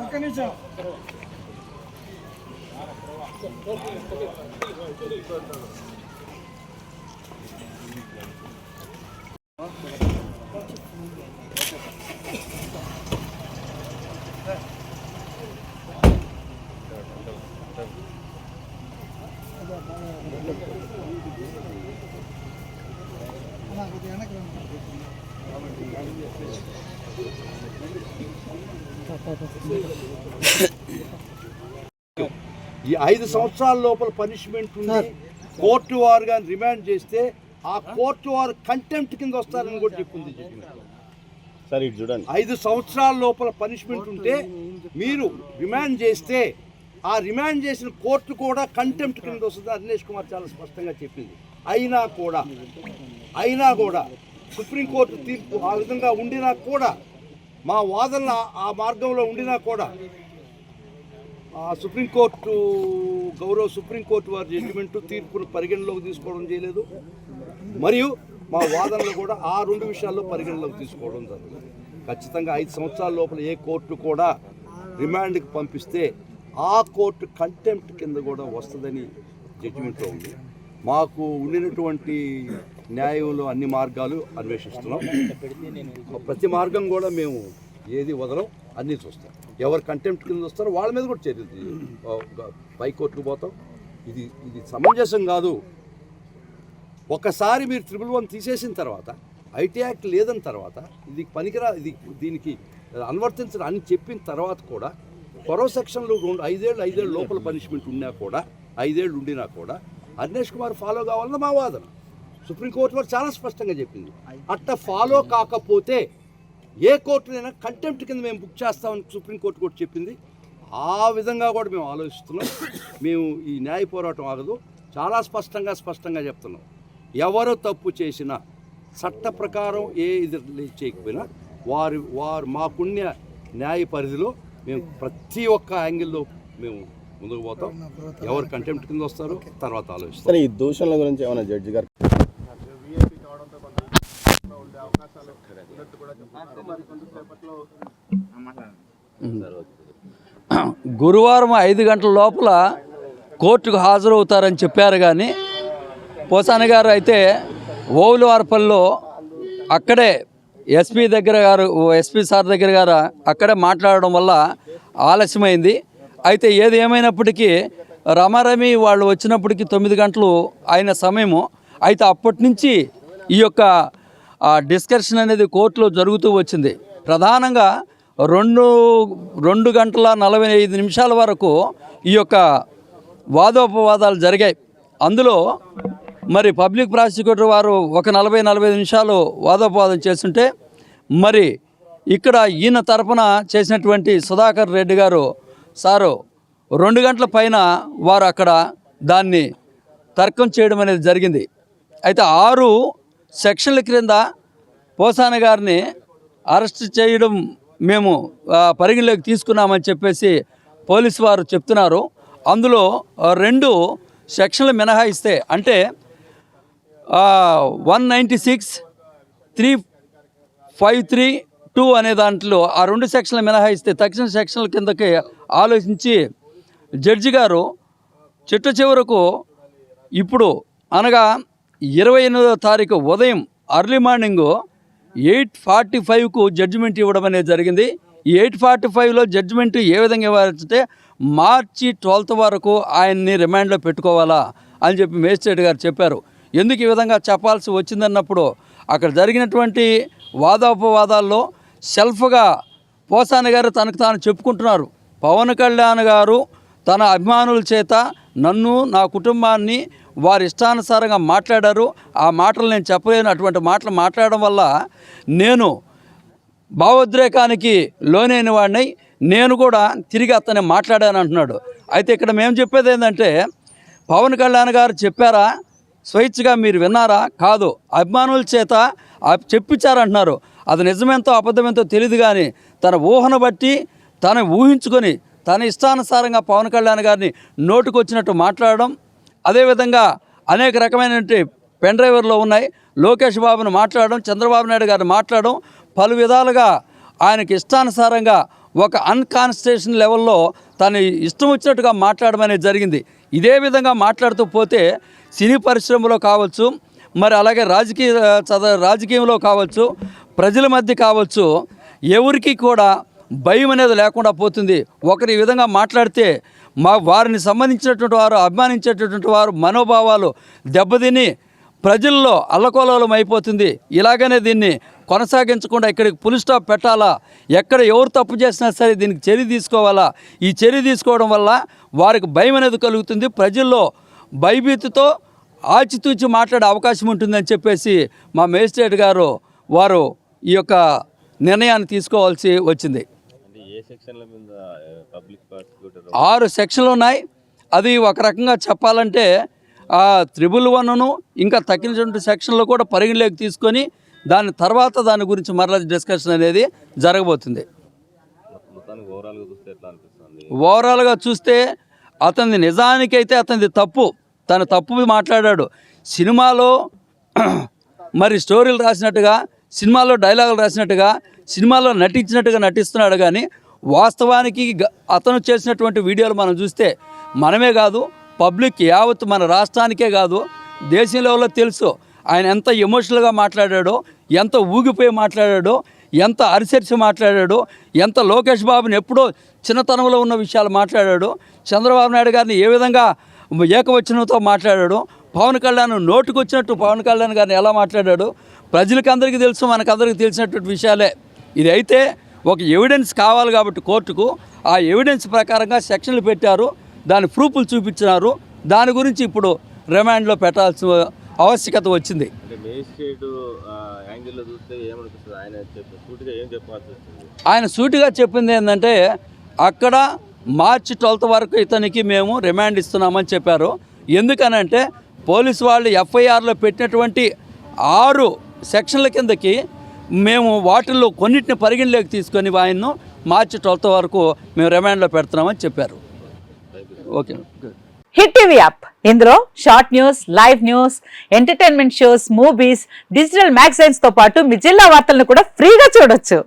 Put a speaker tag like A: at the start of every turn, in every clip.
A: ఒక్క నిమిషం.
B: ఈ 5 సంవత్సరాల లోపల పనిష్మెంట్ ఉంది, కోర్టు వారు కానీ రిమాండ్ చేస్తే ఆ కోర్టు వారు కంటెంప్ట్ కింద వస్తారని కూడా చెప్పింది.
C: సరే ఇటు చూడండి,
B: 5 సంవత్సరాల లోపల పనిష్మెంట్ ఉంటే మీరు రిమాండ్ చేస్తే ఆ రిమాండ్ చేసిన కోర్టు కూడా కంటెంప్ట్ కింద వస్తుంది. అర్నేష్ కుమార్ చాలా స్పష్టంగా చెప్పింది. అయినా కూడా సుప్రీంకోర్టు తీర్పు ఆ విధంగా ఉండినా కూడా, మా వాదనలు ఆ మార్గంలో ఉండినా కూడా సుప్రీంకోర్టు సుప్రీంకోర్టు వారి జడ్జిమెంటు తీర్పును పరిగణలోకి తీసుకోవడం చేయలేదు. మరియు మా వాదనలు కూడా ఆ 2 విషయాల్లో పరిగణలోకి తీసుకోవడం జరుగుతుంది. ఖచ్చితంగా 5 సంవత్సరాల లోపల ఏ కోర్టు కూడా రిమాండ్కి పంపిస్తే ఆ కోర్టు కంటెంప్ట్ కింద కూడా వస్తుందని జడ్జిమెంట్లో ఉంది. మాకు ఉండినటువంటి న్యాయంలో అన్ని మార్గాలు అన్వేషిస్తున్నాం. ప్రతి మార్గం కూడా మేము ఏది వదలం, అన్నీ చూస్తాం. ఎవరు కంటెంప్ట్ కింద వస్తారో వాళ్ళ మీద కూడా చర్యలు పైకోర్టుకు పోతాం. ఇది సమంజసం కాదు. ఒకసారి మీరు 111 తీసేసిన తర్వాత, ఐటీ యాక్ట్ లేదని తర్వాత, ఇది పనికిరా, దీనికి అనువర్తించడం అని చెప్పిన తర్వాత కూడా మరో సెక్షన్లు 5 ఏళ్ళు లోపల పనిష్మెంట్ ఉన్నా కూడా, 5 ఏళ్ళు ఉండినా కూడా అర్నేష్ కుమార్ ఫాలో కావాలన్న మా వాదన. సుప్రీంకోర్టు వారు చాలా స్పష్టంగా చెప్పింది. అట్ట ఫాలో కాకపోతే ఏ కోర్టునైనా కంటెంప్ట్ కింద మేము బుక్ చేస్తామని సుప్రీంకోర్టు కూడా చెప్పింది. ఆ విధంగా కూడా మేము ఆలోచిస్తున్నాం. మేము ఈ న్యాయ పోరాటం ఆగదు. చాలా స్పష్టంగా చెప్తున్నాం. ఎవరు తప్పు చేసినా చట్ట ప్రకారం ఇది చేయకపోయినా వారు మాకున్న న్యాయ పరిధిలో మేము ప్రతి ఒక్క యాంగిల్లో మేము ముందుకు పోతాం. ఎవరు కంటెంప్ట్ కింద వస్తారో తర్వాత ఆలోచిస్తాం.
C: ఈ దూషణల గురించి ఏమైనా జడ్జి గారు
D: గురువారం 5 గంటల లోపల కోర్టుకు హాజరవుతారని చెప్పారు. కానీ పోసాని గారు అయితే ఓవులవారిపల్లిలో అక్కడే ఎస్పీ సార్ దగ్గర గారు అక్కడే మాట్లాడడం వల్ల ఆలస్యమైంది. అయితే ఏది ఏమైనప్పటికీ రమారమి వాళ్ళు వచ్చినప్పటికీ 9 గంటలు అయిన సమయము. అయితే అప్పటి నుంచి ఈ యొక్క డిస్కషన్ అనేది కోర్టులో జరుగుతూ వచ్చింది. ప్రధానంగా 2 గంటల 45 నిమిషాల వరకు ఈ యొక్క వాదోపవాదాలు జరిగాయి. అందులో మరి పబ్లిక్ ప్రాసిక్యూటర్ వారు ఒక 40-45 నిమిషాలు వాదోపవాదం చేస్తుంటే, మరి ఇక్కడ ఈయన తరపున చేసినటువంటి సుధాకర్ రెడ్డి గారు సారు 2 గంటల పైన వారు అక్కడ దాన్ని తర్కం చేయడం అనేది జరిగింది. అయితే 6 సెక్షన్ల క్రింద పోసాని గారిని అరెస్ట్ చేయడం మేము పరిగణలోకి తీసుకున్నామని చెప్పేసి పోలీసు వారు చెప్తున్నారు. అందులో 2 సెక్షన్లు మినహాయిస్తే, అంటే 196, 3532 అనే దాంట్లో ఆ 2 సెక్షన్లు మినహాయిస్తే తక్షణ సెక్షన్ల కిందకి ఆలోచించి జడ్జి గారు చిట్ట చివరకు ఇప్పుడు అనగా 28వ తారీఖు ఉదయం అర్లీ మార్నింగు 8:45కు జడ్జిమెంట్ ఇవ్వడం అనేది జరిగింది. ఈ 8:45లో జడ్జిమెంట్ ఏ విధంగా ఇవ్వాలంటే మార్చి 12th వరకు ఆయన్ని రిమాండ్లో పెట్టుకోవాలా అని చెప్పి మేజిస్ట్రేట్ గారు చెప్పారు. ఎందుకు ఈ విధంగా చెప్పాల్సి వచ్చిందన్నప్పుడు అక్కడ జరిగినటువంటి వాదోపవాదాల్లో సెల్ఫ్గా పోసాని గారు తనకు తాను చెప్పుకుంటున్నారు. పవన్ కళ్యాణ్ గారు తన అభిమానుల చేత నన్ను, నా కుటుంబాన్ని వారి ఇష్టానుసారంగా మాట్లాడారు. ఆ మాటలు నేను చెప్పలేను. అటువంటి మాటలు మాట్లాడడం వల్ల నేను భావోద్రేకానికి లోనైన వాడిని, నేను కూడా తిరిగి అతన్ని మాట్లాడాను అంటున్నాడు. అయితే ఇక్కడ మేము చెప్పేది ఏంటంటే, పవన్ కళ్యాణ్ గారు చెప్పారా, స్వేచ్ఛగా మీరు విన్నారా? కాదు, అభిమానుల చేత చెప్పించారంటున్నారు. అది నిజమేంతో అబద్ధమేంతో తెలియదు, కానీ తన ఊహను బట్టి తను ఊహించుకొని తన ఇష్టానుసారంగా పవన్ కళ్యాణ్ గారిని నోటుకొచ్చినట్టు మాట్లాడడం, అదేవిధంగా అనేక రకమైనటువంటి పెన్ డ్రైవర్లో ఉన్నాయి. లోకేష్ బాబును మాట్లాడడం, చంద్రబాబు నాయుడు గారిని మాట్లాడడం, పలు విధాలుగా ఆయనకి ఇష్టానుసారంగా ఒక అన్కాన్స్టిట్యూషన్ లెవెల్లో తను ఇష్టం వచ్చినట్టుగా మాట్లాడడం అనేది జరిగింది. ఇదే విధంగా మాట్లాడుతూ పోతే సినీ పరిశ్రమలో కావచ్చు, మరి అలాగే రాజకీయంలో కావచ్చు, ప్రజల మధ్య కావచ్చు, ఎవరికి కూడా భయం అనేది లేకుండా పోతుంది. ఒకరి ఈ విధంగా మాట్లాడితే వారిని సంబంధించినటువంటి వారు, అభిమానించేటటువంటి వారు మనోభావాలు దెబ్బతిని ప్రజల్లో అల్లకల్లోలం అయిపోతుంది. ఇలాగనే దీన్ని కొనసాగించకుండా ఇక్కడికి పులి స్టాప్ పెట్టాలా, ఎక్కడ ఎవరు తప్పు చేసినా సరే దీనికి చర్య తీసుకోవాలా. ఈ చర్య తీసుకోవడం వల్ల వారికి భయం అనేది కలుగుతుంది, ప్రజల్లో భయభీతితో ఆచితూచి మాట్లాడే అవకాశం ఉంటుందని చెప్పేసి మా మేజిస్ట్రేట్ గారు వారు ఈ యొక్క నిర్ణయాన్ని తీసుకోవాల్సి వచ్చింది. 6 సెక్షన్లు ఉన్నాయి. అది ఒక రకంగా చెప్పాలంటే 111ను ఇంకా తగ్గినటువంటి సెక్షన్లు కూడా పరిగణలోకి తీసుకొని దాని తర్వాత దాని గురించి మరలా డిస్కషన్ అనేది జరగబోతుంది. ఓవరాల్గా చూస్తే అతని నిజానికైతే అతనిది తప్పు, తను తప్పు మాట్లాడాడు. సినిమాలో మరి స్టోరీలు రాసినట్టుగా, సినిమాలో డైలాగులు రాసినట్టుగా, సినిమాలో నటించినట్టుగా నటిస్తున్నాడు. కానీ వాస్తవానికి అతను చేసినటువంటి వీడియోలు మనం చూస్తే మనమే కాదు, పబ్లిక్ యావత్ మన రాష్ట్రానికే కాదు దేశం లెవెల్లో తెలుసు ఆయన ఎంత ఎమోషనల్గా మాట్లాడాడో, ఎంత ఊగిపోయి మాట్లాడాడో, ఎంత అరిసెరిసి మాట్లాడాడో, ఎంత లోకేష్ బాబుని ఎప్పుడో చిన్నతనంలో ఉన్న విషయాలు మాట్లాడాడో, చంద్రబాబు నాయుడు గారిని ఏ విధంగా ఏకవచనంతో మాట్లాడాడో, పవన్ కళ్యాణ్ నోటుకొచ్చినట్టు పవన్ కళ్యాణ్ గారిని ఎలా మాట్లాడాడో ప్రజలకు అందరికీ తెలుసు, మనకందరికీ తెలిసినటువంటి విషయాలే. ఇది అయితే ఒక ఎవిడెన్స్ కావాలి కాబట్టి కోర్టుకు ఆ ఎవిడెన్స్ ప్రకారంగా సెక్షన్లు పెట్టారు, దాని ప్రూఫ్లు చూపించినారు. దాని గురించి ఇప్పుడు రిమాండ్లో పెట్టాల్సిన ఆవశ్యకత వచ్చింది. ఆయన సూటిగా చెప్పింది ఏంటంటే అక్కడ మార్చి 12 వరకు ఇతనికి మేము రిమాండ్ ఇస్తున్నామని చెప్పారు. ఎందుకనంటే పోలీసు వాళ్ళు ఎఫ్ఐఆర్లో పెట్టినటువంటి 6 సెక్షన్ల కిందకి మేము వాటిల్లో కొన్నిటిని పరిగణలోకి తీసుకొని ఆయన్ను మార్చి 12 వరకు మేము రిమాండ్లో పెడుతున్నామని చెప్పారు. ఓకే.
A: హిట్ టీవీ యాప్, ఇందులో short news, live news, entertainment shows, movies, digital magazines తో పాటు మీ జిల్లా వార్తలను కూడా ఫ్రీగా చూడొచ్చు.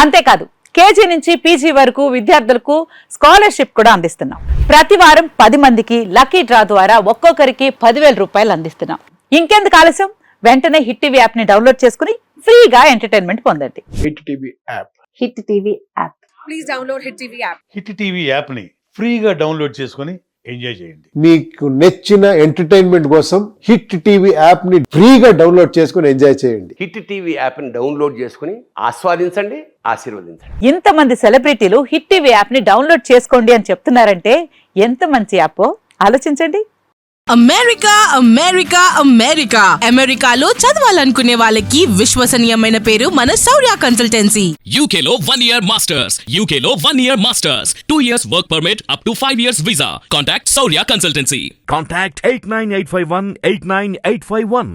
A: అంతేకాదు కేజీ నుంచి పీజీ వరకు విద్యార్థులకు స్కాలర్షిప్ కూడా అందిస్తున్నాం. ప్రతి వారం 10 మందికి లక్కీ డ్రా ద్వారా ఒక్కొక్కరికి 10,000 రూపాయలు అందిస్తున్నాం. ఇంకెందుకు ఆలస్యం, వెంటనే హిట్ టీవీ యాప్ ని డౌన్లోడ్ చేసుకుని ఫ్రీగా ఎంటర్టైన్మెంట్ పొందండి.
E: Hit TV app.
A: Hit TV app.
F: Please download hit TV app.
E: Hit TV app ని ఫ్రీగా డౌన్లోడ్ చేసుకొని ఎంజాయ్ చేయండి.
G: మీకు నచ్చిన ఎంటర్టైన్మెంట్ కోసం హిట్ టీవీ యాప్ ని ఫ్రీగా డౌన్లోడ్ చేసుకుని ఎంజాయ్ చేయండి.
H: హిట్ టీవీ యాప్ ని డౌన్లోడ్ చేసుకుని ఆస్వాదించండి, ఆశీర్వదించండి.
A: ఇంతమంది సెలబ్రిటీలు హిట్ టీవీ యాప్ ని డౌన్లోడ్ చేసుకోండి అని చెప్తున్నారంటే ఎంత మంచి యాప్ ఆలోచించండి.
F: అమెరికా అమెరికా అమెరికా అమెరికాలో చదవాలనుకునే వాళ్ళకి విశ్వసనీయమైన పేరు మన శౌర్య కన్సల్టెన్సీ.
I: UK లో 1 year masters, UK లో 1 year masters, 2 years work permit up to 5 years visa. Contact Saurya Consultancy.
J: Contact 89851 89851.